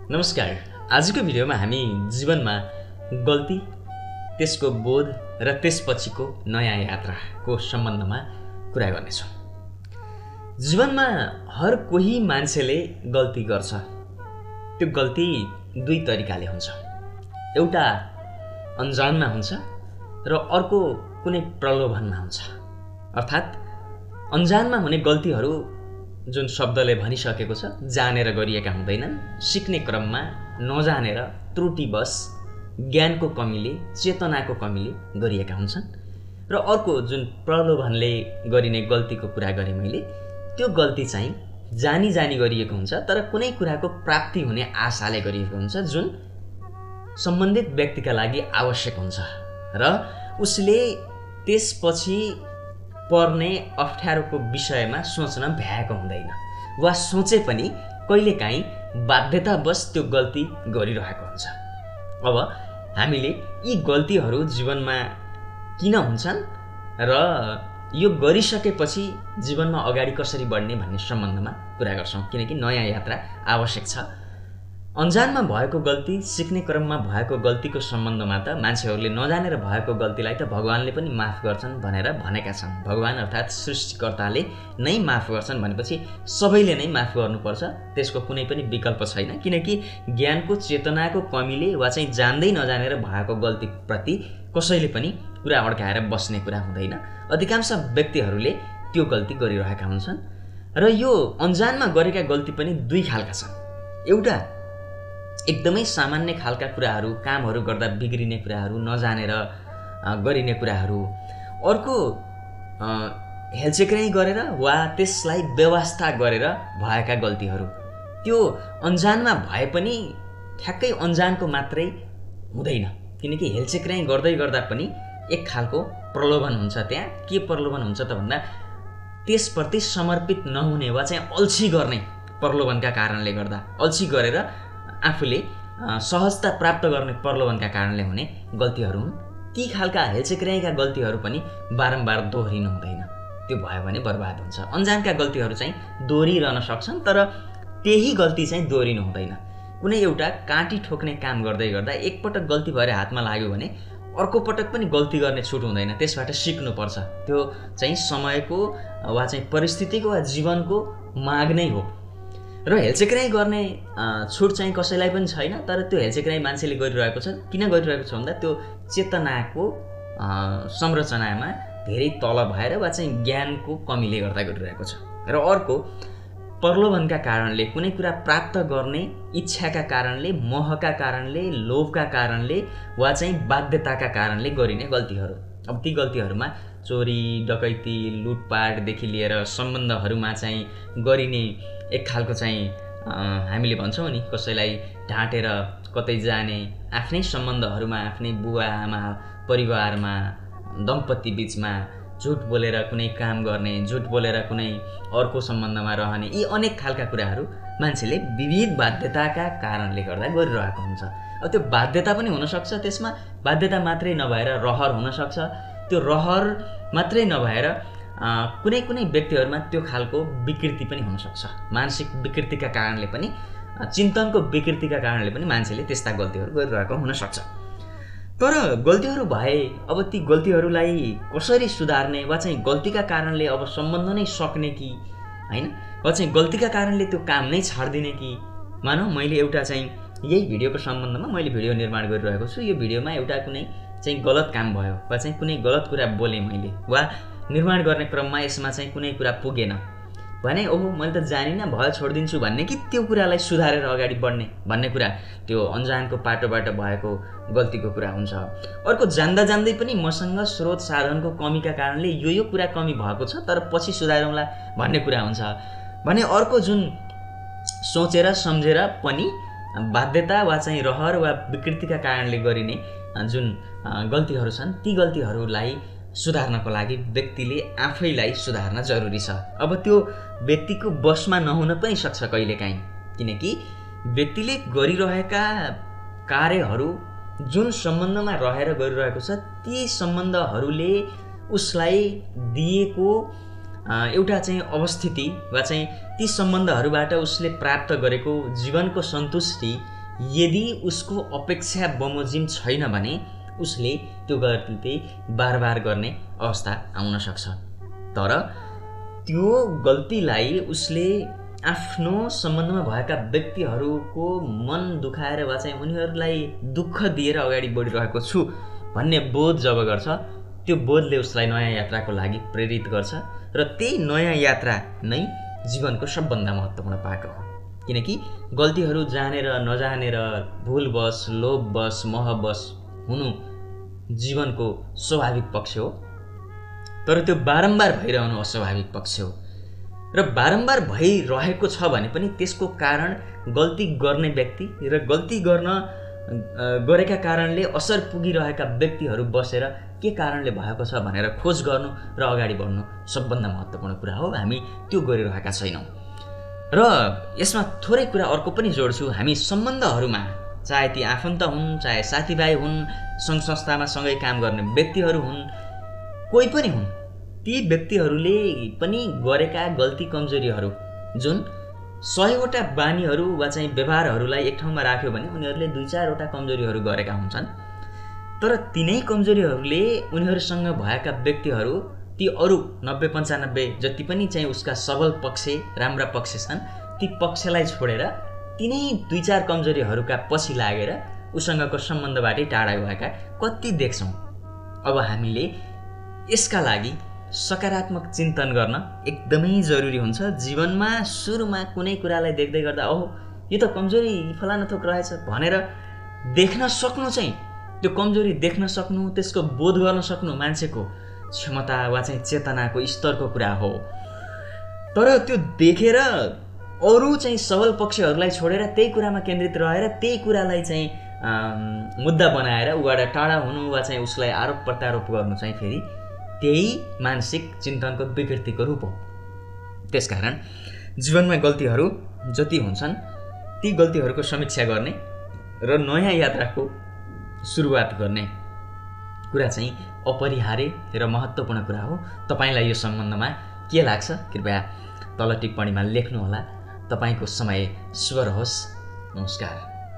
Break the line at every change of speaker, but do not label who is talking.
नमस्कार। आजको भिडियोमा हामी जीवनमा गल्ती, त्यसको बोध र त्यसपछिको नयाँ यात्राको सम्बन्धमा कुरा गर्नेछौँ। जीवनमा हर कोही मान्छेले गल्ती गर्छ। त्यो गल्ती दुई तरिकाले हुन्छ। एउटा अन्जानमा हुन्छ र अर्को कुनै प्रलोभनमा हुन्छ। अर्थात् अन्जानमा हुने गल्तीहरू जुन शब्दले भनिसकेको छ जानेर गरिएका हुँदैनन्, सिक्ने क्रममा नजानेर त्रुटिवश ज्ञानको कमीले, चेतनाको कमीले गरिएका हुन्छन्। र अर्को जुन प्रलोभनले गरिने गल्तीको कुरा गरेँ मैले, त्यो गल्ती चाहिँ जानी जानी गरिएको हुन्छ, तर कुनै कुराको प्राप्ति हुने आशाले गरिएको हुन्छ, जुन सम्बन्धित व्यक्तिका लागि आवश्यक हुन्छ र उसले त्यसपछि पर्ने अप्ठ्यारोको विषयमा सोच्न भ्याएको हुँदैन, वा सोचे पनि कहिलेकाहीँ बाध्यतावश त्यो गल्ती गरिरहेको हुन्छ। अब हामीले यी गल्तीहरू जीवनमा किन हुन्छन् र यो गरिसकेपछि जीवनमा अगाडि कसरी बढ्ने भन्ने सम्बन्धमा कुरा गर्छौँ, किनकि नयाँ यात्रा आवश्यक छ। अन्जानमा भएको गल्ती, सिक्ने क्रममा भएको गल्तीको सम्बन्धमा त मान्छेहरूले नजानेर भएको गल्तीलाई त भगवानले पनि माफ गर्छन् भनेर भनेका छन्। भगवान अर्थात् सृष्टिकर्ताले नै माफ गर्छन् भनेपछि सबैले नै माफ गर्नुपर्छ, त्यसको कुनै पनि विकल्प छैन। किनकि ज्ञानको, चेतनाको कमीले वा चाहिँ जान्दै नजानेर भएको गल्तीप्रति कसैले पनि कुरा अड्काएर बस्ने कुरा हुँदैन। अधिकांश व्यक्तिहरूले त्यो गल्ती गरिरहेका हुन्छन् र यो अन्जानमा गरेका गल्ती पनि दुई खालका छन्। एउटा एकदमै सामान्य खालका कुराहरू, कामहरू गर्दा बिग्रिने कुराहरू, नजानेर गरिने कुराहरू। अर्को हेलचेक्राइ गरेर वा त्यसलाई व्यवस्था गरेर भएका गल्तीहरू। त्यो अन्जानमा भए पनि ठ्याक्कै अन्जानको मात्रै हुँदैन, किनकि हेलचेक्राइ गर्दै गर्दा पनि एक खालको प्रलोभन हुन्छ। त्यहाँ के प्रलोभन हुन्छ त भन्दा त्यसप्रति समर्पित नहुने वा चाहिँ अल्छी गर्ने प्रलोभनका कारणले गर्दा, अल्छी गरेर आफूले सहजता प्राप्त गर्ने प्रलोभनका कारणले हुने गल्तीहरू हुन्। ती खालका हेलचेक्राइका गल्तीहरू पनि बारम्बार दोहोरिनु हुँदैन, त्यो भयो भने बर्बाद हुन्छ। अन्जानका गल्तीहरू चाहिँ दोहोरिरहन सक्छन्, तर त्यही गल्ती चाहिँ दोहोरिनु हुँदैन। कुनै एउटा काँटी ठोक्ने काम गर्दै गर्दा एकपटक गल्ती भएर हातमा लाग्यो भने अर्को पटक पनि गल्ती गर्ने छुट हुँदैन, त्यसबाट सिक्नुपर्छ। त्यो चाहिँ समयको वा चाहिँ परिस्थितिको वा जीवनको माग नै हो। र हेलचेक्राइ गर्ने छुट चाहिँ कसैलाई पनि छैन, तर त्यो हेलचेक्राइ मान्छेले गरिरहेको छ। किन गरिरहेको छ भन्दा त्यो चेतनाको संरचनामा धेरै तल भएर वा चाहिँ ज्ञानको कमीले गर्दा गरिरहेको छ। र अर्को प्रलोभनका कारणले, कुनै कुरा प्राप्त गर्ने इच्छाका कारणले, मोहका कारणले, लोभका कारणले वा चाहिँ बाध्यताका कारणले गरिने गल्तीहरू। अब ती गल्तीहरूमा चोरी, डकैती, लुटपाटदेखि लिएर सम्बन्धहरूमा चाहिँ गरिने एक खालको चाहिँ हामीले भन्छौँ नि, कसैलाई ढाँटेर कतै जाने, आफ्नै सम्बन्धहरूमा, आफ्नै बुवा आमा, परिवारमा, दम्पति बिचमा झुट बोलेर कुनै काम गर्ने, झुट बोलेर कुनै अर्को सम्बन्धमा रहने, यी अनेक खालका कुराहरू मान्छेले विविध बाध्यताका कारणले गर्दा गरिरहेको हुन्छ। अब त्यो बाध्यता पनि हुनसक्छ, त्यसमा बाध्यता मात्रै नभएर रहर हुनसक्छ। त्यो रहर मात्रै नभएर कुनै कुनै व्यक्तिहरूमा त्यो खालको विकृति पनि हुनसक्छ। मानसिक विकृतिका कारणले पनि, चिन्तनको विकृतिका कारणले पनि मान्छेले त्यस्ता गल्तीहरू गरिरहेको हुनसक्छ। तर गल्तीहरू भए अब ती गल्तीहरूलाई कसरी सुधार्ने, वा चाहिँ गल्तीका कारणले अब सम्बन्ध नै सक्ने कि होइन, वा चाहिँ गल्तीका कारणले त्यो काम नै छाडिदिने कि। मानौँ मैले एउटा चाहिँ यही भिडियोको सम्बन्धमा मैले भिडियो निर्माण गरिरहेको छु, यो भिडियोमा एउटा कुनै चाहिँ गलत काम भयो वा चाहिँ कुनै गलत कुरा बोलेँ मैले, वा निर्माण गर्ने क्रममा यसमा चाहिँ कुनै कुरा पुगेन भने ओहो मैले त जानिनँ, भयो छोडिदिन्छु भन्ने कि त्यो कुरालाई सुधारेर अगाडि बढ्ने भन्ने कुरा, त्यो अन्जानको पाटोबाट भएको गल्तीको कुरा हुन्छ। अर्को जान्दा जान्दै पनि मसँग स्रोत साधनको कमीका कारणले यो कुरा कमी भएको छ, तर पछि सुधारौँला भन्ने कुरा हुन्छ भने अर्को जुन सोचेर सम्झेर पनि बाध्यता वा चाहिँ रहर वा विकृतिका कारणले गरिने जुन गल्तीहरू छन्, ती गल्तीहरूलाई सुधार्नको लागि व्यक्तिले आफैलाई सुधार्न जरुरी छ। अब त्यो व्यक्तिको बसमा नहुन पनि सक्छ कहिलेकाहीँ, किनकि व्यक्तिले गरिरहेका कार्यहरू जुन सम्बन्धमा रहेर गरिरहेको छ, ती सम्बन्धहरूले उसलाई दिएको एउटा चाहिँ अवस्थिति वा चाहिँ ती सम्बन्धहरूबाट उसले प्राप्त गरेको जीवनको सन्तुष्टि यदि उसको अपेक्षा बमोजिम छैन भने उसले त्यो गल्ती बार गर्ने अवस्था आउन सक्छ। तर त्यो गल्तीलाई उसले आफ्नो सम्बन्धमा भएका व्यक्तिहरूको मन दुखाएर वा चाहिँ उनीहरूलाई दुःख दिएर अगाडि बढिरहेको छु भन्ने बोध जब गर्छ, त्यो बोधले उसलाई नयाँ यात्राको लागि प्रेरित गर्छ र त्यही नयाँ यात्रा नै जीवनको सबभन्दा महत्त्वपूर्ण पाटो हो। किनकि गल्तीहरू जानेर नजानेर भुलवश लोभवश मोहवश हुनु जीवनको स्वाभाविक पक्ष हो, तर त्यो बारम्बार भइरहनु अस्वाभाविक पक्ष हो। र बारम्बार भइरहेको छ भने पनि त्यसको कारण गल्ती गर्ने व्यक्ति र गल्ती गरेका कारणले असर पुगिरहेका व्यक्तिहरू बसेर के कारणले भएको छ भनेर खोज गर्नु र अगाडि बढ्नु सबभन्दा महत्त्वपूर्ण कुरा हो। हामी त्यो गरिरहेका छैनौँ। र यसमा थोरै कुरा अर्को पनि जोड्छु। हामी सम्बन्धहरूमा चाहे ती आफन्त हुन्, चाहे साथीभाइ हुन्, सङ्घ संस्थामा सँगै काम गर्ने व्यक्तिहरू हुन्, कोही पनि हुन्, ती व्यक्तिहरूले पनि गरेका गल्ती कमजोरीहरू जुन 100वटा बानीहरू वा चाहिँ व्यवहारहरूलाई एक ठाउँमा राख्यो भने उनीहरूले 2-4वटा कमजोरीहरू गरेका हुन्छन्। तर तिनै कमजोरीहरूले उनीहरूसँग भएका व्यक्तिहरू ती अरू 90-95 जति पनि चाहिँ उसका सबल पक्ष राम्रा पक्ष छन्, ती पक्षलाई छोडेर तिनै 2-4 कमजोरीहरूका पछि लागेर उसँगको सम्बन्धबाटै टाढा गएका कति देख्छौँ। अब हामीले यसका लागि सकारात्मक चिन्तन गर्न एकदमै जरुरी हुन्छ। जीवनमा सुरुमा कुनै कुरालाई देख्दै गर्दा ओहो यो त कमजोरी फलाना थोक रहेछ भनेर देख्न सक्नु चाहिँ, त्यो कमजोरी देख्न सक्नु, त्यसको बोध गर्न सक्नु मान्छेको क्षमता वा चाहिँ चेतनाको स्तरको कुरा हो। तर त्यो देखेर अरू चाहिँ सबल पक्षहरूलाई छोडेर त्यही कुरामा केन्द्रित रहेर त्यही कुरालाई चाहिँ मुद्दा बनाएर उबाट टाढा हुनु वा चाहिँ उसलाई आरोप प्रत्यारोप गर्नु चाहिँ फेरि त्यही मानसिक चिन्तनको विकृतिको रूप हो। त्यसकारण जीवनमा गल्तीहरू जति हुन्छन् ती गल्तीहरूको समीक्षा गर्ने र नयाँ यात्राको सुरुवात गर्ने कुरा चाहिँ अपरिहार्य र महत्त्वपूर्ण कुरा हो। तपाईलाई यो सम्बन्धमा के लाग्छ कृपया तल टिप्पणीमा लेख्नुहोला। तपाईको समय शुभ रहोस्। नमस्कार।